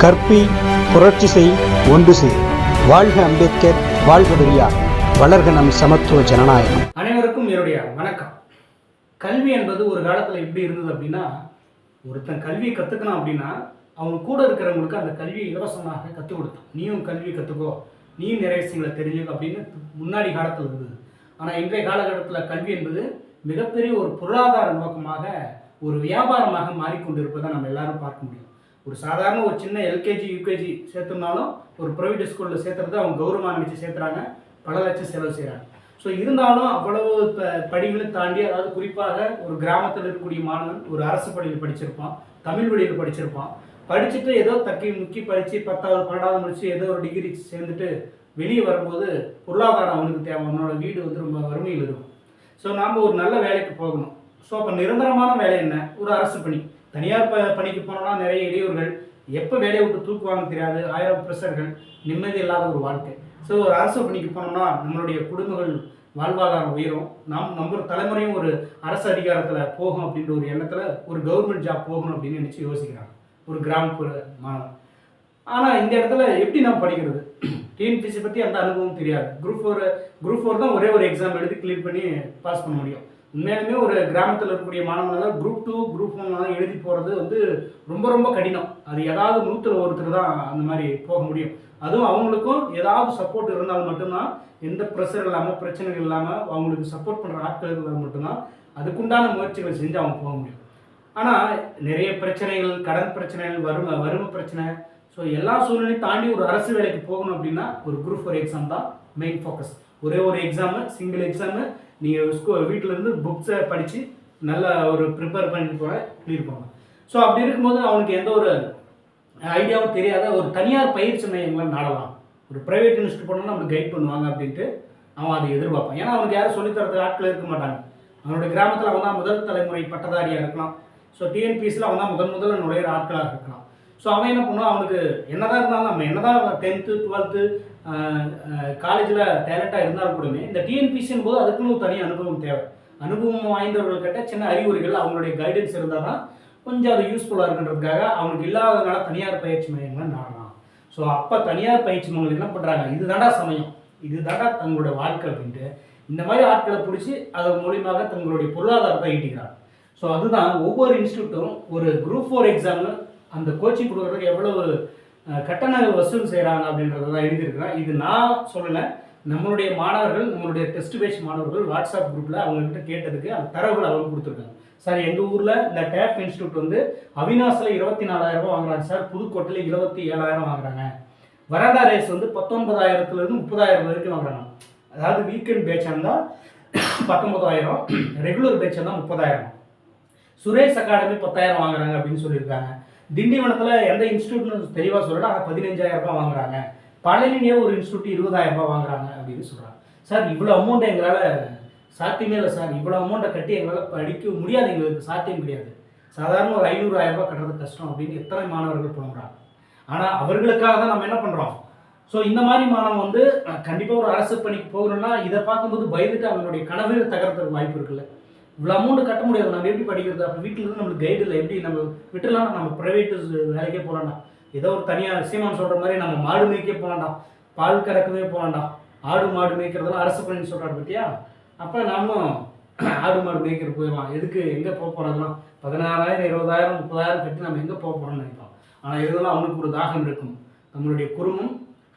கற்பி, புரட்சி செய், ஒன்று செய். வாழ்க அம்பேத்கர், வாழ்க பெரியார், வளர்க நம் சமத்துவ ஜனநாயகம். அனைவருக்கும் என்னுடைய வணக்கம். கல்வி என்பது ஒரு காலத்தில் எப்படி இருந்தது அப்படின்னா, ஒருத்தன் கல்வியை கற்றுக்கணும் அப்படின்னா அவங்க கூட இருக்கிறவங்களுக்கு அந்த கல்வியை இலவசமாக கற்றுக் கொடுத்தான். நீயும் கல்வி கற்றுக்கோ, நீயும் நிறைய விஷயங்களை தெரிஞ்சுக்கோ அப்படின்னு முன்னாடி காலத்தில் இருந்தது. ஆனால் இன்றைய காலகட்டத்தில் கல்வி என்பது மிகப்பெரிய ஒரு பொருளாதார நோக்கமாக, ஒரு வியாபாரமாக மாறிக்கொண்டிருப்பதை நம்ம எல்லாரும் பார்க்க முடியும். ஒரு சாதாரண ஒரு சின்ன எல்கேஜி யூகேஜி சேர்த்துனாலும் ஒரு ப்ரைவேட் ஸ்கூலில் சேர்த்துறது அவங்க கௌரவமாக நினச்சி சேர்த்துறாங்க, பல லட்சம் செலவு செய்கிறாங்க. ஸோ இருந்தாலும் அவ்வளவு படிகளை தாண்டி, அதாவது குறிப்பாக ஒரு கிராமத்தில் இருக்கக்கூடிய மாணவன் ஒரு அரசு பள்ளியில் படிச்சிருப்பான், தமிழ் வழியில் படிச்சிருப்பான், படிச்சுட்டு ஏதோ தக்கி முக்கி படித்து 10வது 12வது முடிச்சு ஏதோ ஒரு டிகிரி சேர்ந்துட்டு வெளியே வரும்போது பொருளாதாரம் அவனுக்கு தேவை. அவனோட வீடு வந்து ரொம்ப வறுமையில் இருக்கும். ஸோ நாம் ஒரு நல்ல வேலைக்கு போகணும். ஸோ அப்போ நிரந்தரமான வேலை என்ன? ஒரு அரசு பணி. தனியார் பணிக்கு போனோம்னா நிறைய இடையூறுகள், எப்போ வேலையை விட்டு தூக்குவாங்க தெரியாது, 1000 ப்ரெஷர்கள், நிம்மதி இல்லாத ஒரு வாழ்க்கை. ஸோ ஒரு அரசு பணிக்கு போனோம்னா நம்மளுடைய குடும்பங்கள் வாழ்வாதாரம் உயரும், நம்ம தலைமுறையும் ஒரு அரசு அதிகாரத்தில் போகும் அப்படின்ற ஒரு எண்ணத்தில் ஒரு கவர்மெண்ட் ஜாப் போகணும் அப்படின்னு நினச்சி யோசிக்கிறாங்க ஒரு கிராமப்புற மாணவன். ஆனால் இந்த இடத்துல எப்படி நம்ம படிக்கிறது? டிஎன்பிசி பற்றி அந்த அனுபவம் தெரியாது. குரூப் ஃபோர் தான் ஒரே ஒரு எக்ஸாம் எழுதி கிளியர் பண்ணி பாஸ் பண்ண முடியும். உண்மையாலுமே ஒரு கிராமத்தில் இருக்கக்கூடிய மாணவர்கள் குரூப் 2 குரூப் 1 எழுதி போகிறது வந்து ரொம்ப ரொம்ப கடினம். அது ஏதாவது 100ல் ஒருத்தர் தான் அந்த மாதிரி போக முடியும். அதுவும் அவங்களுக்கும் ஏதாவது சப்போர்ட் இருந்தால் மட்டும்தான், எந்த ப்ரெஷர் இல்லாமல் பிரச்சனைகள் இல்லாமல் அவங்களுக்கு சப்போர்ட் பண்ணுற ஆட்கள் இருந்தால் மட்டும்தான் அதுக்குண்டான முயற்சிகளை செஞ்சு அவங்க போக முடியும். ஆனால் நிறைய பிரச்சனைகள், கடன் பிரச்சனைகள், வறுமை பிரச்சனை, ஸோ எல்லா சூழ்நிலையும் தாண்டி ஒரு அரசு வேலைக்கு போகணும் அப்படின்னா ஒரு குரூப் 4 எக்ஸாம் தான் மெயின் ஃபோக்கஸ். ஒரே ஒரு எக்ஸாமு, சிங்கிள் எக்ஸாமு. நீங்கள் வீட்டிலேருந்து புக்ஸை படித்து நல்லா ஒரு ப்ரிப்பேர் பண்ணிட்டு போக கிளியர் பண்ணலாம். ஸோ அப்படி இருக்கும்போது அவனுக்கு எந்த ஒரு ஐடியாவும் தெரியாத ஒரு தனியார் பயிற்சி மையங்களை நாடலாம். ஒரு ப்ரைவேட் யூனிவர்சிட்டி போனோம்னா நம்மளுக்கு கைட் பண்ணுவாங்க அப்படின்ட்டு அவன் அதை எதிர்பார்ப்பான். ஏன்னா அவனுக்கு யாரும் சொல்லித்தரதுக்கு ஆட்கள் இருக்க மாட்டாங்க. அவனுடைய கிராமத்தில் அவன் தான் முதல் தலைமுறை பட்டதாரியாக இருக்கலாம். ஸோ டிஎன்பிஎஸ்சியில் அவன் தான் முதல்ல நுழையிற ஆட்களாக இருக்கலாம். ஸோ அவன் என்ன பண்ணுவான், அவனுக்கு என்னதான் இருந்தாலும், நம்ம என்னதான் 10th 12th காலேஜில் டேலண்டாக இருந்தாலும் கூடமே இந்த டிஎன்பிசின் போது அதுக்குன்னு தனி அனுபவம் தேவை. அனுபவம் வாய்ந்தவர்கள்கிட்ட சின்ன அறிவுரைகள், அவங்களுடைய கைடன்ஸ் இருந்தால் தான் கொஞ்சம் அது யூஸ்ஃபுல்லாக இருக்குன்றதுக்காக அவனுக்கு இல்லாததுனால தனியார் பயிற்சி மையங்களை நாடலாம். ஸோ அப்போ தனியார் பயிற்சி மையங்கள் என்ன பண்ணுறாங்க, இது தாண்டா சமயம், இது தாண்டா தங்களோட வாழ்க்கை அப்படின்ட்டு இந்த மாதிரி ஆட்களை பிடிச்சி அதன் மூலியமாக தங்களுடைய பொருளாதாரத்தை ஈட்டிக்கிறாங்க. ஸோ அதுதான் ஒவ்வொரு இன்ஸ்டியூட்டும் ஒரு குரூப் 4 எக்ஸாமு அந்த கோச்சிங் கொடுக்குறதுக்கு எவ்வளவு கட்டணங்கள் வசூல் செய்கிறாங்க அப்படின்றத தான் எழுதியிருக்கிறேன். இது நான் சொல்லலை, நம்மளுடைய மாணவர்கள், நம்மளுடைய டெஸ்ட் பேட்ச் மாணவர்கள் வாட்ஸ்அப் குரூப்பில் அவங்ககிட்ட கேட்டதுக்கு அந்த தரவுகள் அவங்க கொடுத்துருக்காங்க. சார் எங்கள் ஊரில் இந்த டேப் இன்ஸ்டியூட் வந்து அவினாசில் 24,000 வாங்குறாங்க சார், புதுக்கோட்டையில் 27,000 வாங்குறாங்க, வராண்டா ரேஸ் வந்து 19,000லேருந்து 30,000 வரைக்கும் வாங்குறாங்க. அதாவது வீக்கெண்ட் பேட்சாக இருந்தால் 19,000, ரெகுலர் பேட்சாக இருந்தால் 30,000, சுரேஷ் அகாடமி 10,000 வாங்குறாங்க அப்படின்னு சொல்லியிருக்காங்க. திண்டிவனத்தில் எந்த இன்ஸ்டியூட்னு தெளிவாக சொல்லலாம், ஆனால் 15,000 வாங்குறாங்க. பழனிலேயே ஒரு இன்ஸ்டியூட் 20,000 வாங்குறாங்க அப்படின்னு சொல்கிறாங்க. சார் இவ்வளோ அமௌண்ட்டை எங்களால் சாத்தியமே இல்லை சார், இவ்வளோ அமௌண்ட்டை கட்டி எங்களால் படிக்க முடியாது, எங்களுக்கு சாத்தியம் கிடையாது, சாதாரண ஒரு 500,000 கட்டுறது கஷ்டம் அப்படின்னு எத்தனை மாணவர்கள் புலம்புறாங்க. ஆனால் அவர்களுக்காக தான் நம்ம என்ன பண்ணுறோம். ஸோ இந்த மாதிரி மாணவன் வந்து கண்டிப்பாக ஒரு அரசு பணிக்கு போகணும்னா இதை பார்க்கும்போது பயந்துட்டு அவனுடைய கனவே தகர்த்துறதுக்கு வாய்ப்பு இருக்குல்ல. இவ்வளோ அமௌண்ட்டு கட்ட முடியாது, நம்ம எப்படி படிக்கிறது? அப்போ வீட்டில் இருந்து நம்மளுக்கு கைடு இல்லை, எப்படி நம்ம விட்டுலாம்? நம்ம ப்ரைவேட்டு வேலைக்கே போகலாம்டா, ஏதோ ஒரு தனியாக சீமான் சொல்கிற மாதிரி நம்ம மாடு மேய்க்கே போகலாம்டா, பால் கறக்கவே போகலாம்டா, ஆடு மாடு மேய்க்கிறதெல்லாம் அரசு பணின்னு சொல்கிறாரு பற்றியா? அப்போ நாமும் ஆடு மாடு மேய்க்கிறது போயிடலாம். எதுக்கு, எங்கே போக போகிறதுலாம் 16,000 20,000 30,000 கட்டி நம்ம எங்கே போக போகிறோம்னு நினைப்போம். ஆனால் இதெல்லாம் அவனுக்கு ஒரு தாகம் இருக்கும். நம்மளுடைய குடும்பம்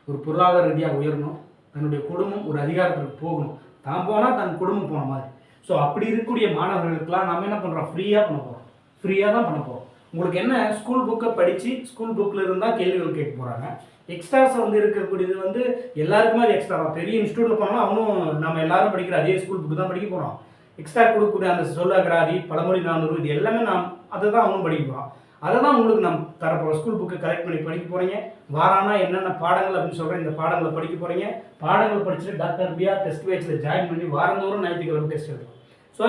ஒரு பொருளாதார ரீதியாக உயரணும், தன்னுடைய குடும்பம் ஒரு அதிகாரத்துக்கு போகணும், தான் போனால் தன் குடும்பம் போன மாதிரி. ஸோ அப்படி இருக்கக்கூடிய மாணவர்களுக்கெல்லாம் நம்ம என்ன பண்ணுறோம், ஃப்ரீயாக பண்ண போகிறோம், ஃப்ரீயாக தான் பண்ண போகிறோம். உங்களுக்கு என்ன, ஸ்கூல் புக்கை படித்து ஸ்கூல் புக்கில் இருந்தால் கேள்விகள் கேட்க போகிறாங்க. எக்ஸ்ட்ராஸ் வந்து இருக்கக்கூடியது வந்து எல்லாருக்குமே அது எக்ஸ்ட்ரா தான். பெரிய இன்ஸ்டியூட்டில் போனாலும் அவனும் நம்ம எல்லாரும் படிக்கிற அதே ஸ்கூல் புக்கு தான் படிக்க போகிறோம். எக்ஸ்ட்ரா கொடுக்கக்கூடிய அந்த சொல்லகராதி, பழமொழி 400 இது எல்லாமே அதை தான் அவனும் படிக்க போகிறோம். அதை தான் உங்களுக்கு நம்ம தரப்போகிறோம். ஸ்கூல் புக்கை கலெக்ட் பண்ணி படிக்க போகிறீங்க. வாரானா என்னென்ன பாடங்கள் அப்படின்னு சொல்கிறேன், இந்த பாடங்களை படிக்க போகிறீங்க. பாடங்கள் படிச்சுட்டு டாக்டர் பிஆர் டெஸ்ட் பேட்சில் ஜாயின் பண்ணி வாரந்தோறும் ஞாயிற்றுக்கிழமை டெஸ்ட் எடுக்கும். ஸோ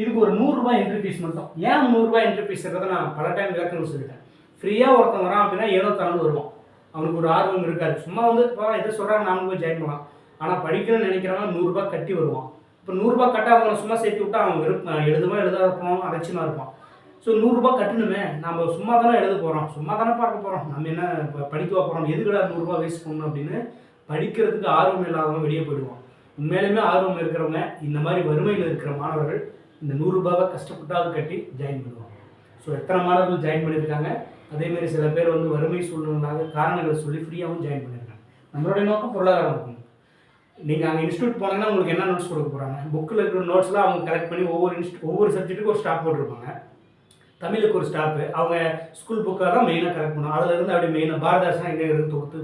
இதுக்கு ஒரு 100 ரூபாய் என்ட்ரி ஃபீஸ் மட்டும். ஏன் 100 ரூபாய் என்ட்ரி ஃபீஸ் இருக்கிறத நான் பல டைம் விளக்கங்கள் சொல்லிட்டேன். ஃப்ரீயாக ஒருத்தன் வரான் அப்படின்னா ஏதோ தரந்து வருவான், அவனுக்கு ஒரு ஆர்வம் இருக்காது, சும்மா வந்து எதை சொல்கிறாங்க நாம போய் ஜாயின் பண்ணலாம். ஆனால் படிக்கணும்னு நினைக்கிறவங்க 100 ரூபாய் கட்டி வருவான். இப்போ 100 ரூபாய் கட்டாதவங்களை சும்மா சேர்த்து விட்டா அவன் எழுதுவான், எழுதாத போனவன் அலட்சியமாக இருப்பான். ஸோ 100 ரூபாய் கட்டணுமே, நம்ம சும்மா தானே எழுத போகிறோம், சும்மா தானே பார்க்க போகிறோம், நம்ம என்ன படிக்கவா போகிறோம், எதுக்குடா 100 ரூபாய் வேஸ்ட் பண்ணணும் அப்படின்னு படிக்கிறதுக்கு ஆர்வம் இல்லாதவங்க வெளியே போயிடுவோம். உண்மையிலுமே ஆர்வம் இருக்கிறவங்க, இந்த மாதிரி வறுமையில் இருக்கிற மாணவர்கள் இந்த 100 ரூபாவை கஷ்டப்பட்டாவது கட்டி ஜாயின் பண்ணுவாங்க. ஸோ எத்தனை மாணவர்கள் ஜாயின் பண்ணியிருக்காங்க, அதேமாரி சில பேர் வந்து வறுமை சூழ்நிலையாக காரணங்களை சொல்லி ஃப்ரீயாகவும் ஜாயின் பண்ணியிருக்காங்க. நம்மளுடைய நோக்கம் பொருளாதாரம் இருக்கும். நீங்கள் அங்கே இன்ஸ்டியூட் போனீங்கன்னா உங்களுக்கு என்ன நோட்ஸ் கொடுக்க போகிறாங்க, புக்கில் இருக்கிற நோட்ஸ்லாம் அவங்க கலெக்ட் பண்ணி ஒவ்வொரு சப்ஜெக்ட்டுக்கும் ஒரு ஸ்டாப் போட்டிருப்பாங்க. தமிழுக்கு ஒரு ஸ்டாப்பு, அவங்க ஸ்கூல் புக்காக தான் மெயினாக கலெக்ட் பண்ணுவோம். அதில் இருந்து அப்படியே மெயினாக பாரதாசனா எங்கே இருந்து தொகுத்து.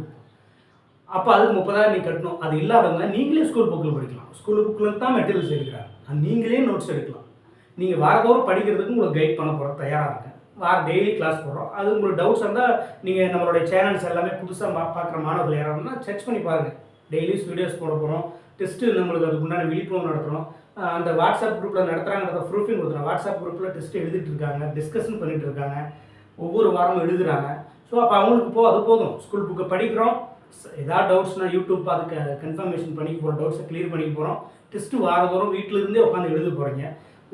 அப்போ அதுக்கு 30,000 நீ கட்டணும். அது இல்லாதவங்க நீங்களே ஸ்கூல் புக்கில் படிக்கலாம். ஸ்கூல் புக்கில் தான் மெட்டீரியல்ஸ் எடுக்கிறாங்க, அது நீங்களே நோட்ஸ் எடுக்கலாம். நீங்கள் வாரத்தோறும் படிக்கிறதுக்கு உங்களுக்கு கைட் பண்ண போகிறோம், தயாராக இருக்கேன். டெய்லி கிளாஸ் போடுறோம். அது உங்களுக்கு டவுட்ஸ் இருந்தால் நீங்கள் நம்மளுடைய சேனல்ஸ் எல்லாமே புதுசாக பார்க்குற மாணவர்கள் யாராங்கன்னா சர்ச் பண்ணி பாருங்கள். டெய்லிஸ் வீடியோஸ் போட போகிறோம். டெஸ்ட்டு நம்மளுக்கு அதுக்குண்டான விழிப்புணர்வு நடத்துகிறோம். அந்த வாட்ஸ்அப் குரூப்பில் நடத்துகிறாங்கிறத ப்ரூஃபிங் கொடுத்துறோம். வாட்ஸ்அப் குரூப்பில் டெஸ்ட் எழுதிட்டு இருக்காங்க, டிஸ்கஷன் பண்ணிகிட்டு இருக்காங்க, ஒவ்வொரு வாரமும் எழுதுகிறாங்க. ஸோ அப்போ அவங்களுக்கு அது போதும். ஸ்கூல் புக்கை படிக்கிறோம், ஏதாவது டவுட்ஸ்னால் யூடியூப் பார்த்து கன்ஃபர்மேஷன் பண்ணிக்க போகிறோம், டவுட்ஸை கிளியர் பண்ணிக்க போகிறோம். டெஸ்ட்டு வாரதோறும் வீட்டிலேருந்தே உட்காந்து எழுத போகிறீங்க.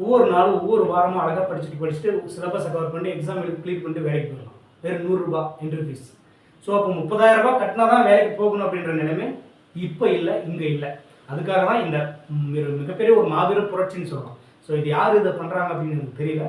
ஒவ்வொரு நாளும் ஒவ்வொரு வாரமும் அழகாக படிச்சுட்டு சிலபஸை கவர் பண்ணி எக்ஸாம் எழுதி கிளியர் பண்ணிட்டு வேலைக்கு போயிடலாம். வெறும் 100 ரூபாய் என்ட்ரி ஃபீஸ். ஸோ அப்போ 30,000 ரூபாய் கட்டினா தான் வேலைக்கு போகணும் அப்படின்ற நிலைமை இப்போ இல்லை, இங்கே இல்லை. அதுக்காக தான் இந்த மிகப்பெரிய ஒரு மாபெரும் புரட்சின்னு சொல்கிறோம். ஸோ இது யார் இதை பண்ணுறாங்க அப்படின்னு எனக்கு தெரியல.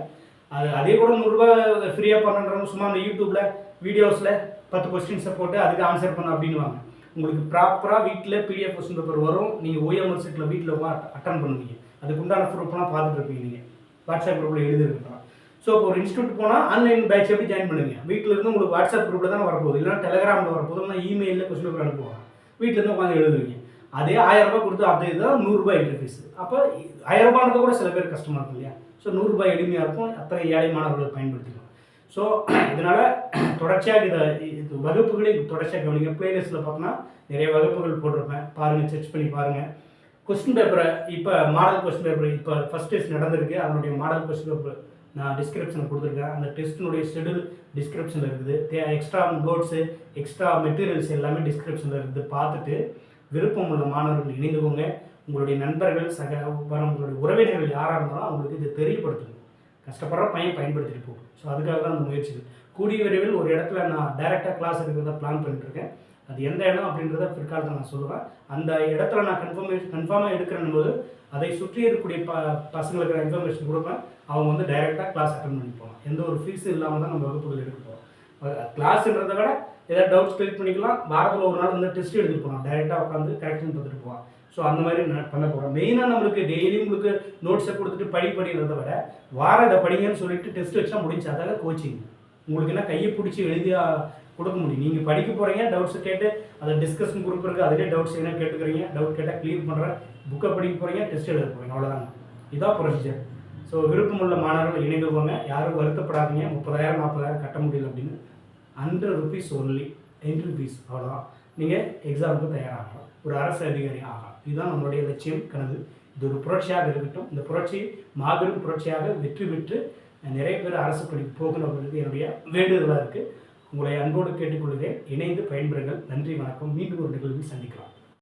அதே கூட 100 ரூபாய் ஃப்ரீயாக பண்ணுறவங்க சும்மா அந்த யூடியூப்பில் வீடியோஸில் 10 கொஸ்டின்ஸை போட்டு அதுக்கு ஆன்சர் பண்ண அப்படின்வாங்க. உங்களுக்கு ப்ராப்பராக வீட்டில் பிடிஎஃப் கொஸ்டின் பேப்பர் வரும். நீங்கள் ஓஎம்எல் செட்டில் வீட்டில் அட்டன் பண்ணுவீங்க. அதுக்கு உண்டான ப்ரூஃப்லாம் பார்த்துட்டு இருப்பீங்க. நீங்கள் வாட்ஸ்அப் குரூப்பில் எழுதிருக்கலாம். ஸோ இப்போ ஒரு இன்ஸ்டியூட் போனால் ஆன்லைன் பேட்ச் எப்படி ஜாயின் பண்ணுவீங்க? வீட்டில் இருந்து உங்களுக்கு வாட்ஸ்அப் குரூப்பில் தான் வரப்போகுது, இல்லைனா டெலிகிராமில் வரப்போகுது, இல்லைனா இமெயிலில் கொஸ்டின் பேப்பர் அனுப்புவாங்க. வீட்டிலேருந்து உட்காந்து எழுதுவீங்க. அதே 1000 ரூபாய் கொடுத்து அதே தான் 100 ரூபாய் என்ட்ரி ஃபீஸ். அப்போ 1000 ரூபான்றது கூட சில பேர் கஷ்டமாக இருக்கும் இல்லையா? ஸோ 100 ரூபாய் எளிமையாக இருக்கும். அத்தனை ஏழை மாணவர்களை பயன்படுத்திக்கலாம். ஸோ இதனால் தொடர்ச்சியாக இது வகுப்புகளை தொடர்ச்சியாக கவனிங்க. பிளேலிஸ்ட்டில் பார்த்தோன்னா நிறைய வகுப்புகள் போட்டிருப்பேன், பாருங்கள், சர்ச் பண்ணி பாருங்கள். கொஸ்டின் பேப்பரை இப்போ மாடல் கொஸ்டின் பேப்பர் இப்போ ஃபஸ்ட் டெஸ்ட் நடந்திருக்கு, அதனுடைய மாடல் கொஸ்டின் பேப்பர் நான் டிஸ்கிரிப்ஷனில் கொடுத்துருக்கேன். அந்த டெஸ்ட்டினுடைய ஷெடியூல் டிஸ்கிரிப்ஷனில் இருக்குது. எக்ஸ்ட்ரா நோட்ஸு, எக்ஸ்ட்ரா மெட்டீரியல்ஸ் எல்லாமே டிஸ்கிரிப்ஷனில் இருக்குது. பார்த்துட்டு விருப்பம் உள்ள மாணவர்கள் இணைந்துக்கோங்க. உங்களுடைய நண்பர்கள், உங்களுடைய உறவினர்கள் யாராக இருந்தாலும் அவங்களுக்கு இதை தெரியப்படுத்துங்க. கஷ்டப்படுற பையன் பயன்படுத்திட்டு போகும். ஸோ அதுக்காக தான் அந்த முயற்சிகள். கூடிய விரைவில் ஒரு இடத்துல நான் டைரெக்டாக கிளாஸ் எடுக்கிறத பிளான் பண்ணிட்டுருக்கேன். அது எந்த இடம் அப்படின்றத பிற்காலத்தில் நான் சொல்லுவேன். அந்த இடத்துல நான் கன்ஃபார்மாக எடுக்கிறேன் போது அதை சுற்றி இருக்கக்கூடிய பசங்களுக்கு இன்ஃபர்மேஷன் கொடுப்பேன். அவங்க வந்து டைரெக்டாக கிளாஸ் அட்டன் பண்ணி போகலாம். எந்த ஒரு ஃபீஸும் இல்லாமல் தான் நம்ம வகுப்புகள் எடுக்க போகிறோம். கிளாஸ்ன்றதை விட ஏதாவது டவுட்ஸ் கிளிக் பண்ணிக்கலாம். வாரத்தில் ஒரு நாள் வந்து டெஸ்ட் எழுதிட்டு போகலாம், டைரெக்டாக உட்காந்து கரெக்ஷன் பார்த்துட்டு போகலாம். ஸோ அந்த மாதிரி நான் பண்ண போகிறேன். மெயினாக நம்மளுக்கு டெய்லி உங்களுக்கு நோட்ஸை கொடுத்துட்டு படிக்கிறத விட வாரம் இதை படிங்கன்னு சொல்லிட்டு டெஸ்ட் வச்சா முடிஞ்சு. அதாவது கோச்சிங் உங்களுக்கு என்ன கையை பிடிச்சி எழுதியாக கொடுக்க முடியும். நீங்கள் படிக்க போகிறீங்க, டவுட்ஸை கேட்டு அதை டிஸ்கஷன் குரூப் இருக்குது, அதிலே டவுட்ஸ் என்ன கேட்டுக்கிறீங்க, டவுட் கேட்டால் கிளியர் பண்ணுறேன், புக்கை படிக்க போகிறீங்க, டெஸ்ட் எழுத போகிறீங்க, அவ்வளோதாங்க. இதான் ப்ரொசீஜர். ஸோ விருப்பமுள்ள மாணவர்கள் இணைந்துக்கோங்க. யாரும் வருத்தப்படாதீங்க. 30,000 40,000 கட்ட முடியல அப்படின்னு. 100 rupees ஒன்லி என்ட்ரி ஃபீஸ், அவ்வளோதான். நீங்கள் எக்ஸாமுக்கு தயாராகலாம், ஒரு அரசு அதிகாரி ஆகலாம். இதுதான் நம்மளுடைய லட்சியம், கனவு. இது ஒரு புரட்சியாக இருக்கட்டும். இந்த புரட்சி மாபெரும் புரட்சியாக வெற்றி பெற்று நிறைய பேர் அரசு பணிக்கு போகணும் அப்படின்றது என்னுடைய வேண்டுதலாக இருக்குது. உங்களை அன்போடு கேட்டுக்கொள்கிறேன். இணைந்து பயன்பெறுங்கள். நன்றி, வணக்கம். மீண்டும் ஒரு நிகழ்வில் சந்திக்கலாம்.